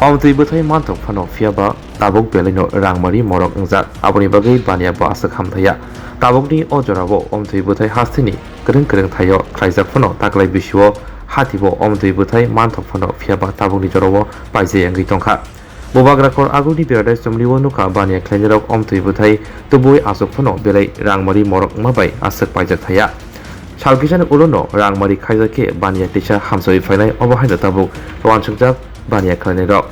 Amtwi buthai mantok phano fiaba tabok belai no rangmari morok ungjak aboni bagai bania bo asa khamthaya tabokni o jora bo Amtwi buthai hastini kreng thayo khlaijak phano taklai bisio Hatio Amtwi buthai mantok phano fiaba tabokni jora bo paijai angi tongkha bobagrakor aguni beradai somliwo nuka bania khlainjarok Amtwi buthai tubui asok phano belai rangmari morok mabai asak paijak thaya salkisan ulono rangmari khaijake bania tisha hamsoi phainai obahaina tabuk rawansukjak bania khlainai rok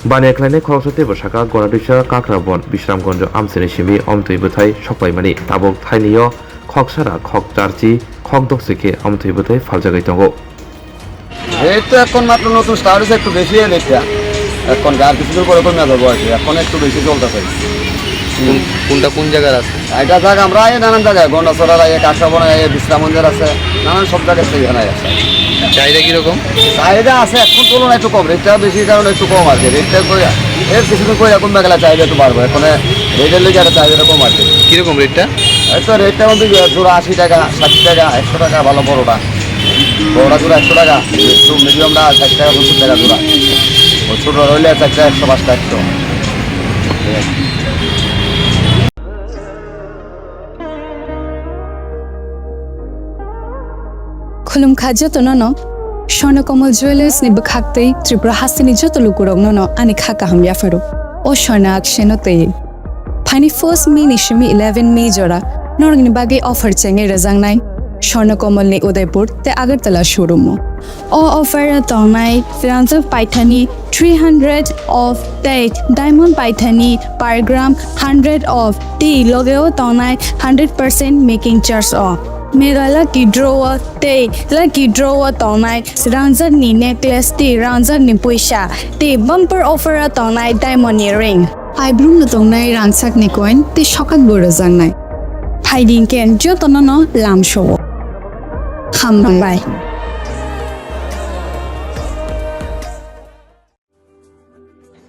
bania khlainai khoroksate bosaka gonaduisa kakrabon bisramgonjo amsini simi Amtwi buthai soklaimani tabuk thainiyo khok sara khok charchi khok doksike Amtwi buthai Phaljagwi tongo এটা এখন মাত্র নতুন start হয়েছে একটু বেশি রেটটা এখন আর কিছুদিন পরে কমে যাবো আর কি এখন একটু বেশি চলতেছে কোনটা কোন জায়গার আছে এটা জায়গা আমরা নানান জায়গায় গন্ডাচড়ার কাঁকড়াবন বিশ্রাম মন্দির আছে নানান সব জায়গায় এখানে আছে চাহিদা কিরকম চাহিদা আছে এখন তুলনা একটু কম রেটটা বেশি কারণে একটু কম আর কি রেটটা করে এর কিছুদিন করে এখন মেঘালা চাহিদা একটু বাড়বো এখন রেটের লেগে একটা চাহিদাটা কম আর কি কিরকম রেটটা তো রেটটা মধ্যে জোড়া 80 টাকা 60 টাকা 100 টাকা ভালো বড়োটা জোড়া 100 টাকা একটু মিডিয়ামটা 60 টাকা 70 টাকা জোড়া ছোটো রইলে 4 টাকা 105 টাকা 100 खुलुमखा जतनो स्वर्णकमल ज्वेलर्स नि बखाक्तै त्रिपुरा हासिनि जतलु कुरगनो अनि खाका हमया फरो ओ स्वर्णा अक्षेनते फाइनि फर्स्ट मे निशमी 11 मे जरा नरगनि बागे अफर चेंगे रजांगनाय स्वर्णकमल नि उदयपुर ते अगरतला शोरूम ओ अफर तंगनाय फ्रांसफ पाइथानी 300 ऑफ टेट डायमंड पाइथानी पर ग्राम 100 ऑफ टी लोगेओ तंगनाय 100% मेकिंग चार्ज ऑफ मेरा लकी ड्रॉवर ते लकी ड्रॉवर तोनाय रांजर नि नेकलेस ते रांजर नि पैसा ते बम्पर ऑफर तोनाय डायमंड रिंग आइब्रुम न तोनाय रांसाक नि कॉइन ते शकात बोरो जांनाय फाइडिंग केन जो तनन लाम शो खामबाय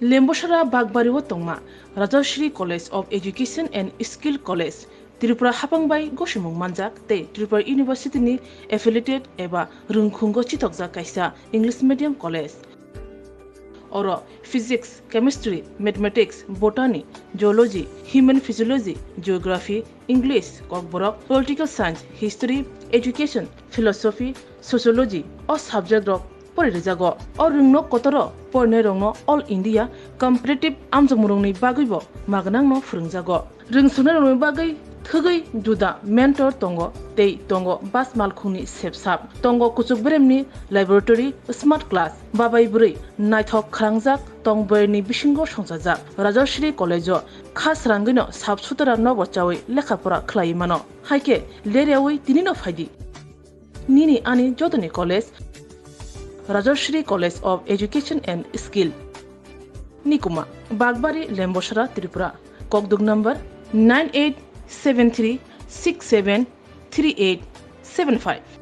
लेम्बोसरा बागबारिव तंगमा Rajshree college of education and skill college Tripura हापांबाई गसिमुं मानजाक ते त्रिपुरा यूनिवर्सिटी नि एफिलिएटेड एबा रुंखुंगो चितकजा काइसा इंग्लिश मीडियम कॉलेज और physics chemistry mathematics botany geology human physiology geography English Kokborok political science history education philosophy sociology और सब्जेक्ट रक परिरजागो और रुंनो कतर परने रंगनो ऑल इंडिया कम्पिटिटिव आमजमुरंनि बागैबो मागनांनो फोरोंजागो रोंसुनो रंनि बागै थगै जुदा मेंटर तंगो ते तंगो बास मालखुनि सेबसाब तंगो कुचुक ब्रेमनि लैबोरेटरी स्मार्ट क्लास बाबाई बुरै नायथक खरांजाक तंगबरनि बिसिंगो संजाजाक राजश्री कॉलेजो खास रांगैनो साबसुतरा नबचावै लेखाफोरा खलाय मानो हायके लेरेवै तिनिनो फायदि निनि आनि जतनि college Rajshree college of education and skill निकुमा बागबारी लेम्बोसरा त्रिपुरा ककदुग नंबर 9873673875